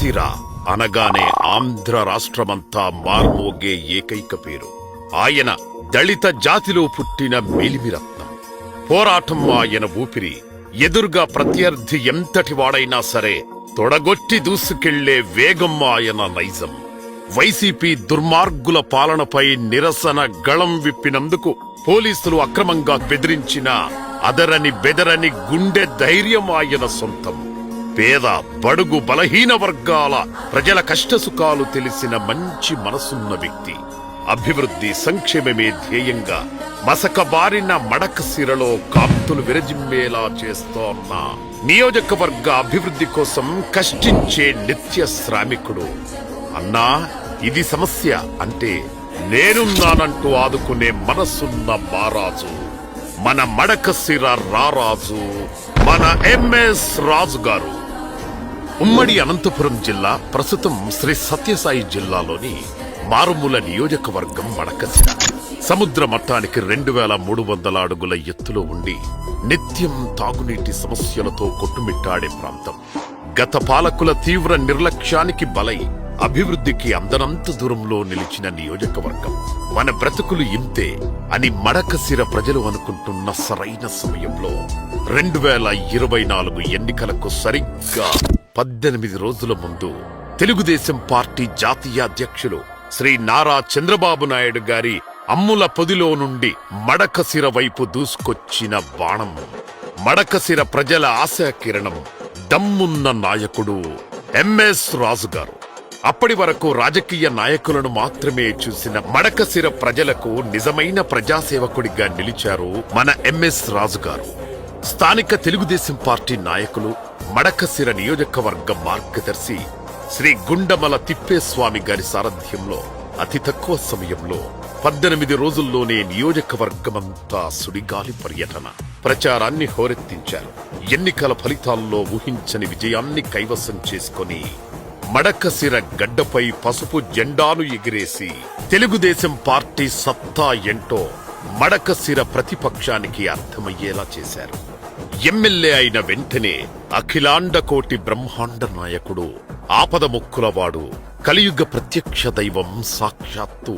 మడకశిర అనగానే ఆంధ్ర రాష్ట్రమంతా మార్మోగే ఏకైక పేరు. ఆయన దళిత జాతిలో పుట్టిన మేలిమిరత్నం. పోరాటం ఆయన ఊపిరి. ఎదురుగా ప్రత్యర్థి ఎంతటి వాడైనా సరే తొడగొట్టి దూసుకెళ్లే వేగం ఆయన నైజం. వైసీపీ దుర్మార్గుల పాలనపై నిరసన గళం విప్పినందుకు పోలీసులు అక్రమంగా బెదిరించిన అదరని బెదరని గుండె ధైర్యం ఆయన సొంతం. పేద బడుగు బలహీన వర్గాల ప్రజల కష్టసుఖాలు తెలిసిన మంచి మనసున్న వ్యక్తి. అభివృద్ధి సంక్షేమమే ధ్యేయంగా మసకబారిన మడకశిరలో కాంతులు విరజిమ్మేలా చేస్తోన్న నియోజకవర్గ అభివృద్ధి కోసం కష్టించే నిత్య శ్రామికుడు. అన్నా, ఇది సమస్య అంటే నేనున్నానంటూ ఆదుకునే మనసున్న మారాజు మన మడకశిర రారాజు, మన ఎంఎస్ రాజు గారు. ఉమ్మడి అనంతపురం జిల్లా, ప్రస్తుతం శ్రీ సత్యసాయి జిల్లాలోని మారుమూల నియోజకవర్గం మడకశిర. సముద్ర మట్టానికి 2300 అడుగుల ఎత్తులో ఉండి నిత్యం తాగునీటి సమస్యలతో కొట్టుమిట్టాడే ప్రాంతం. గత పాలకుల తీవ్ర నిర్లక్ష్యానికి బలై అభివృద్ధికి అందనంత దూరంలో నిలిచిన నియోజకవర్గం. మన బ్రతుకులు ఇంతే అని మడకశిర ప్రజలు అనుకుంటున్న సరైన సమయంలో 2024 ఎన్నికలకు సరిగ్గా 18 రోజుల ముందు తెలుగుదేశం పార్టీ జాతీయ అధ్యక్షులు శ్రీ నారా చంద్రబాబు నాయుడు గారి అమ్ముల పొదిలో నుండి మడకశిర వైపు దూసుకొచ్చిన బాణం. మడకశిర ప్రజల ఆశాకిరణం, దమ్మున్న నాయకుడు ఎంఎస్ రాజు గారు. అప్పటి వరకు రాజకీయ నాయకులను మాత్రమే చూసిన మడకశిర ప్రజలకు నిజమైన ప్రజాసేవకుడిగా నిలిచారు మన ఎంఎస్ రాజు గారు. స్థానిక తెలుగుదేశం పార్టీ నాయకులు, మడకశిర నియోజకవర్గ మార్గదర్శి శ్రీ గుండమల తిప్పేస్వామి గారి సారథ్యంలో అతి తక్కువ సమయంలో 18 రోజుల్లోనే నియోజకవర్గమంతా సుడిగాలి పర్యటన, ప్రచారాన్ని హోరెత్తించారు. ఎన్నికల ఫలితాల్లో ఊహించని విజయాన్ని కైవసం చేసుకుని మడకశిర గడ్డపై పసుపు జెండాను ఎగిరేసి తెలుగుదేశం పార్టీ సత్తా ఏంటో మడకశిర ప్రతిపక్షానికి అర్థమయ్యేలా చేశారు. ఎమ్మెల్యే అయిన వెంటనే అఖిలాండ కోటి బ్రహ్మాండ నాయకుడు, ఆపద మొక్కులవాడు, కలియుగ ప్రత్యక్ష దైవం సాక్షాత్తు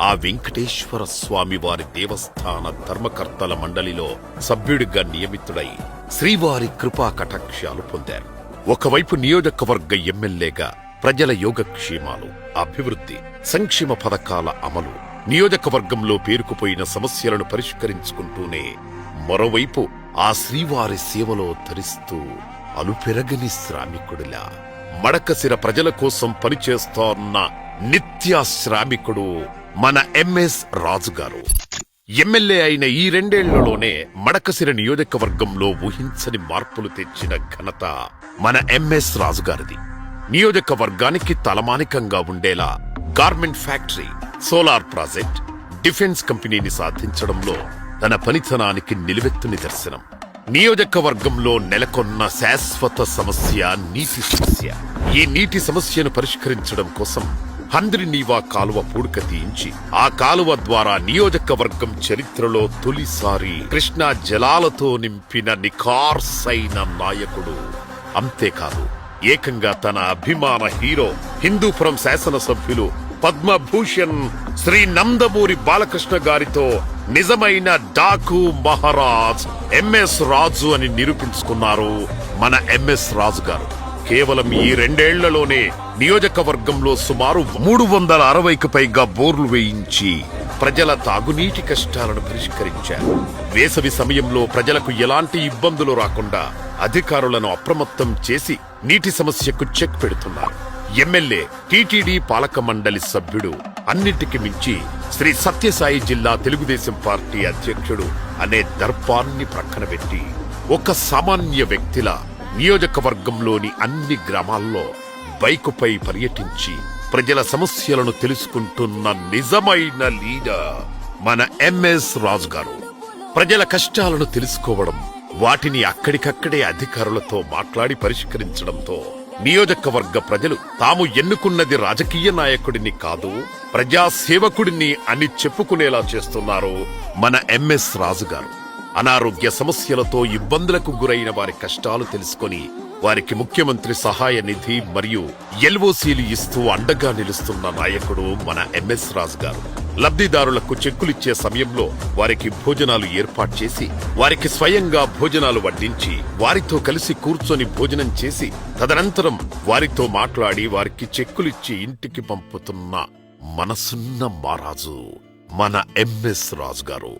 ఆ వెంకటేశ్వర స్వామి వారి దేవస్థాన ధర్మకర్తల మండలిలో సభ్యుడిగా నియమితుడై శ్రీవారి కృపా కటాక్షాలు పొందారు. ఒకవైపు నియోజకవర్గ ఎమ్మెల్యేగా ప్రజల యోగక్షేమాలు, అభివృద్ధి, సంక్షేమ పథకాల అమలు, నియోజకవర్గంలో పేరుకుపోయిన సమస్యలను పరిష్కరించుకుంటూనే మరోవైపు ఆ శ్రీవారి సేవలో ధరిస్తూ అలుపెరగని శ్రామికుడిలా మడకశిర ప్రజల కోసం పనిచేస్తోన్న నిత్య శ్రామికుడు మన ఎంఎస్ రాజు గారు. ఎమ్మెల్యే అయిన ఈ 2 ఏళ్లలోనే మడకశిర నియోజకవర్గంలో ఊహించని మార్పులు తెచ్చిన ఘనత మన ఎంఎస్ రాజు గారిది. నియోజకవర్గానికి తలమానికంగా ఉండేలా garment factory, solar project, defence కంపెనీని సాధించడంలో తన పనితనానికి నిలువెత్తు నిదర్శనం. నియోజకవర్గంలో నెలకొన్న శాశ్వత సమస్య నీటి సమస్య. ఈ నీటి సమస్యను పరిష్కరించడం కోసం హంద్రినీవా కాలువ పూడిక తీయించి ఆ కాలువ ద్వారా నియోజకవర్గం చరిత్రలో తొలిసారి కృష్ణా జలాలతో నింపిన నిఖార్సైన నాయకుడు. అంతేకాదు, ఏకంగా తన అభిమాన హీరో, హిందూపురం శాసనసభ్యులు పద్మభూషణ్ శ్రీ నందమూరి బాలకృష్ణ గారితో నిజమైన డాకు మహారాజ్ ఎంఎస్ రాజు అని నిరూపించుకున్నారు మన ఎంఎస్ రాజు గారు. కేవలం ఈ 2 ఏళ్లలోనే నియోజకవర్గంలో సుమారు 360కు పైగా బోర్లు వేయించి ప్రజల తాగునీటి కష్టాలను పరిష్కరించారు. వేసవి సమయంలో ప్రజలకు ఎలాంటి ఇబ్బందులు రాకుండా అధికారులను అప్రమత్తం చేసి నీటి సమస్యకు చెక్ పెడుతున్నారు. ఎమ్మెల్యే, టీటీడీ పాలక మండలి సభ్యుడు, అన్నింటికి మించి శ్రీ సత్యసాయి జిల్లా తెలుగుదేశం పార్టీ అధ్యక్షుడు అనే దర్పాన్ని ప్రక్కన పెట్టి ఒక సామాన్య వ్యక్తిలా నియోజకవర్గంలోని అన్ని గ్రామాల్లో బైకుపై పర్యటించి ప్రజల సమస్యలను తెలుసుకుంటున్న నిజమైన లీడర్ మన ఎంఎస్ రాజు గారు. ప్రజల కష్టాలను తెలుసుకోవడం, వాటిని అక్కడికక్కడే అధికారులతో మాట్లాడి పరిష్కరించడంతో నియోజకవర్గ ప్రజలు తాము ఎన్నుకున్నది రాజకీయ నాయకుడిని కాదు, ప్రజాసేవకుడిని అని చెప్పుకునేలా చేస్తున్నారు మన ఎంఎస్ రాజు గారు. అనారోగ్య సమస్యలతో ఇబ్బందులకు గురైన వారి కష్టాలు తెలుసుకొని వారికి ముఖ్యమంత్రి సహాయ నిధి మరియు ఎల్ఓసీలు ఇస్తూ అండగా నిలుస్తున్న నాయకుడు మన ఎంఎస్ రాజు గారు. లబ్ధిదారులకు చెక్కులిచ్చే సమయంలో వారికి భోజనాలు ఏర్పాటు చేసి వారికి స్వయంగా భోజనాలు వడ్డించి వారితో కలిసి కూర్చొని భోజనం చేసి తదనంతరం వారితో మాట్లాడి వారికి చెక్కులిచ్చి ఇంటికి పంపుతున్న మనసున్న మహారాజు మన ఎంఎస్ రాజు గారు.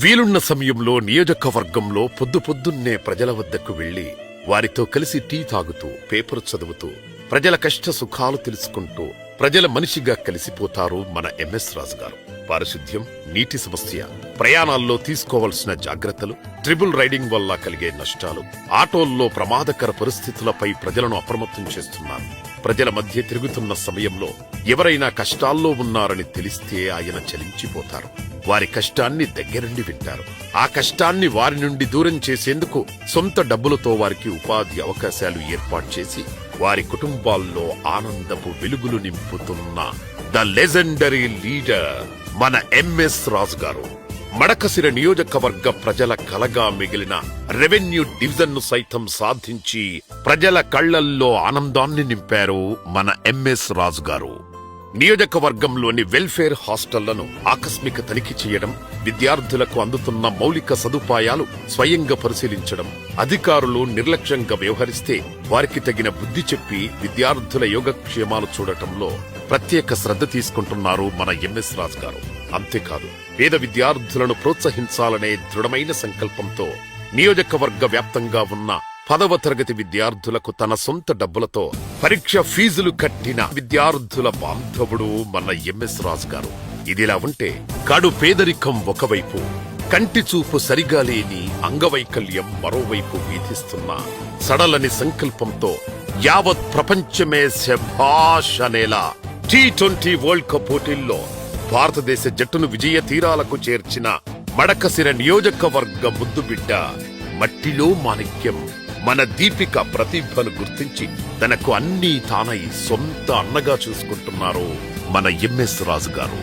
వీలున్న సమయంలో నియోజకవర్గంలో పొద్దున్నే ప్రజల వద్దకు వెళ్లి వారితో కలిసి టీ తాగుతూ పేపర్ చదువుతూ ప్రజల కష్ట సుఖాలు తెలుసుకుంటూ ప్రజల మనిషిగా కలిసిపోతారు మన ఎంఎస్ రాజు గారు. పారిశుద్ధ్యం, నీటి సమస్య, ప్రయాణాల్లో తీసుకోవాల్సిన జాగ్రత్తలు, ట్రిపుల్ రైడింగ్ వల్ల కలిగే నష్టాలు, ఆటోల్లో ప్రమాదకర పరిస్థితులపై ప్రజలను అప్రమత్తం చేస్తున్నారు. ప్రజల మధ్య తిరుగుతున్న సమయంలో ఎవరైనా కష్టాల్లో ఉన్నారని తెలిస్తే ఆయన చలించిపోతారు. వారి కష్టాన్ని దగ్గరుండి వింటారు. ఆ కష్టాన్ని వారి నుండి దూరం చేసేందుకు సొంత డబ్బులతో వారికి ఉపాధి అవకాశాలు ఏర్పాటు చేసి వారి కుటుంబాల్లో ఆనందపు వెలుగులు నింపుతున్న ద లెజెండరీ లీడర్ మన ఎంఎస్ రాజు గారు. మడకసిర నియోజకవర్గ ప్రజల కలగా మిగిలిన రెవెన్యూ డివిజన్ ను సైతం సాధించి ప్రజల కళ్లల్లో ఆనందాన్ని నింపారు మన ఎంఎస్ రాజు గారు. నియోజకవర్గంలోని వెల్ఫేర్ హాస్టళ్లను ఆకస్మిక తనిఖీ చేయడం, విద్యార్థులకు అందుతున్న మౌలిక సదుపాయాలు స్వయంగా పరిశీలించడం, అధికారులు నిర్లక్ష్యంగా వ్యవహరిస్తే వారికి తగిన బుద్ధి చెప్పి విద్యార్థుల యోగక్షేమాలు చూడటంలో ప్రత్యేక శ్రద్ధ తీసుకుంటున్నారు మన ఎంఎస్ రాజు గారు. అంతేకాదు, పేద విద్యార్థులను ప్రోత్సహించాలనే దృఢమైన సంకల్పంతో నియోజకవర్గ వ్యాప్తంగా ఉన్న 10వ తరగతి విద్యార్థులకు తన సొంత డబ్బులతో పరీక్ష ఫీజులు కట్టిన విద్యార్థుల బాంధవుడు మన ఎంఎస్ రాజు గారు. ఇదిలా ఉంటే కడు పేదరికం ఒకవైపు, కంటి చూపు సరిగా లేని అంగవైకల్యం మరోవైపు వీధిస్తున్న సడలని సంకల్పంతో యావత్ ప్రపంచమే శభాష్ అనేలా T20 వరల్డ్ కప్ పోటీల్లో భారతదేశ జట్టును విజయ తీరాలకు చేర్చిన మడకసిర నియోజకవర్గ ముద్దుబిడ్డ, మట్టిలో మాణిక్యం మన దీపిక ప్రతిభను గుర్తించి తనకు అన్నీ తానై సొంత అన్నగా చూసుకుంటున్నారు మన ఎంఎస్ రాజు గారు.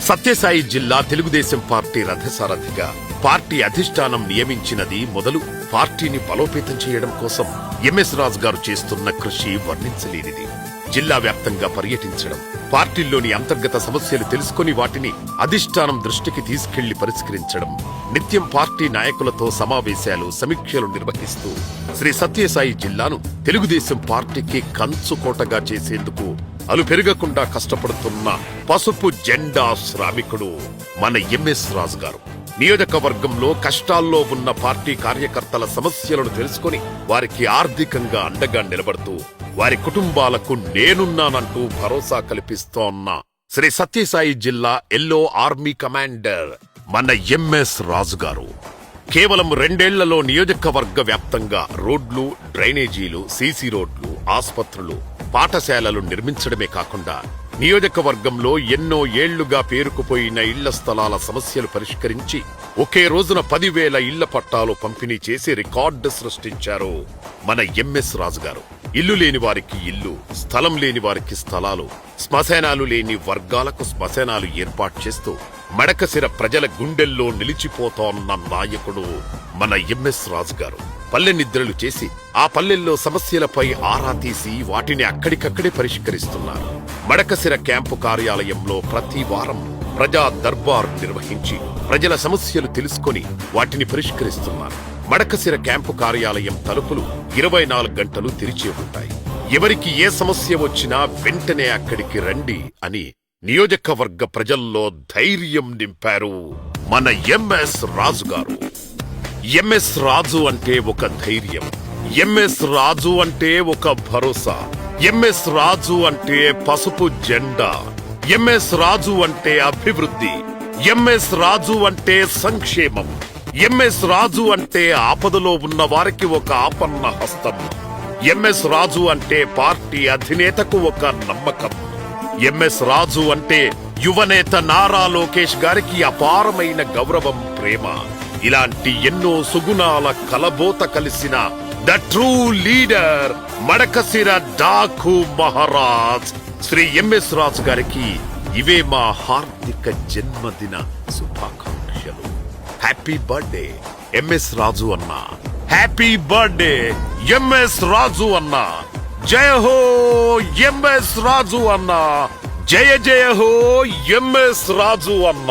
సత్యసాయి జిల్లా తెలుగుదేశం పార్టీ రథసారథిగా పార్టీ అధిష్టానం నియమించినది మొదలు పార్టీని బలోపేతం చేయడం కోసం ఎంఎస్ రాజు గారు చేస్తున్న కృషి వర్ణించలేనిది. జిల్లా వ్యాప్తంగా పర్యటించడం, పార్టీల్లోని అంతర్గత సమస్యలు తెలుసుకుని వాటిని అధిష్టానం దృష్టికి తీసుకెళ్లి పరిష్కరించడం, నిత్యం పార్టీ నాయకులతో సమావేశాలు, సమీక్షలు నిర్వహిస్తూ శ్రీ సత్యసాయి జిల్లాను తెలుగుదేశం పార్టీకి కంచుకోటగా చేసేందుకు అలుపెరగకుండా కష్టపడుతున్న పసుపు జెండా శ్రామికుడు మన ఎంఎస్ రాజు గారు. నియోజకవర్గంలో కష్టాల్లో ఉన్న పార్టీ కార్యకర్తల సమస్యలను తెలుసుకుని వారికి ఆర్థికంగా అండగా నిలబడుతూ వారి కుటుంబాలకు నేనున్నానంటూ భరోసా కల్పిస్తోన్న శ్రీ సత్యసాయి జిల్లా ఎల్లో ఆర్మీ కమాండర్ మన ఎంఎస్ రాజు గారు. కేవలం 2 ఏళ్లలో నియోజకవర్గ వ్యాప్తంగా రోడ్లు, డ్రైనేజీలు, సీసీ రోడ్లు, ఆస్పత్రులు, పాఠశాలలు నిర్మించడమే కాకుండా నియోజకవర్గంలో ఎన్నో ఏళ్లుగా పేరుకుపోయిన ఇళ్ల స్థలాల సమస్యలు పరిష్కరించి ఒకే రోజున 10,000 ఇళ్ల పట్టాలు పంపిణీ చేసి రికార్డు సృష్టించారు మన ఎంఎస్ రాజు గారు. ఇల్లు లేని వారికి ఇల్లు, స్థలం లేని వారికి స్థలాలు, శ్మశానాలు లేని వర్గాలకు శ్మశానాలు ఏర్పాటు చేస్తూ మడకసిర ప్రజల గుండెల్లో నిలిచిపోతోన్న నాయకుడు మన ఎంఎస్ రాజు గారు. పల్లె నిద్రలు చేసి ఆ పల్లెల్లో సమస్యలపై ఆరా తీసి వాటిని అక్కడికక్కడే పరిష్కరిస్తున్నారు. మడకసిర క్యాంపు కార్యాలయంలో ప్రతి వారం ప్రజా దర్బార్ నిర్వహించి ప్రజల సమస్యలు తెలుసుకొని వాటిని పరిష్కరిస్తున్నారు. మడకసిర క్యాంపు కార్యాలయం తలుపులు 24 గంటలు తెరిచి ఉంటాయి. ఎవరికి ఏ సమస్య వచ్చినా వెంటనే అక్కడికి రండి అని నియోజకవర్గ ప్రజల్లో ధైర్యం నింపారు మన ఎంఎస్ రాజు గారు. ఎంఎస్ రాజు అంటే ఒక ధైర్యం, ఎంఎస్ రాజు అంటే ఒక భరోసా, ఎంఎస్ రాజు అంటే పసుపు జెండా, ఎంఎస్ రాజు అంటే అభివృద్ధి, ఎంఎస్ రాజు అంటే సంక్షేమం, ఎంఎస్ రాజు అంటే ఆపదలో ఉన్న వారికి ఒక ఆపన్న హస్తం, ఎంఎస్ రాజు అంటే పార్టీ అధినేతకు ఒక నమ్మకం, ఎంఎస్ రాజు అంటే యువనేత నారా లోకేష్ గారికి అపారమైన గౌరవం, ప్రేమ. ఇలాంటి ఎన్నో సుగుణాల కలబోత కలిసిన the true leader Madakasira Daaku Maharaj Shri MS Raju గారికి ఇవే మా హార్దిక జన్మదిన శుభాకాంక్షలు. హ్యాపీ బర్త్డే ఎంఎస్ రాజు అన్న, హ్యాపీ బర్త్డే ఎంఎస్ రాజు అన్న. జయ హో ఎంఎస్ రాజు అన్న. జయ జయ హో ఎంఎస్ రాజు అన్న.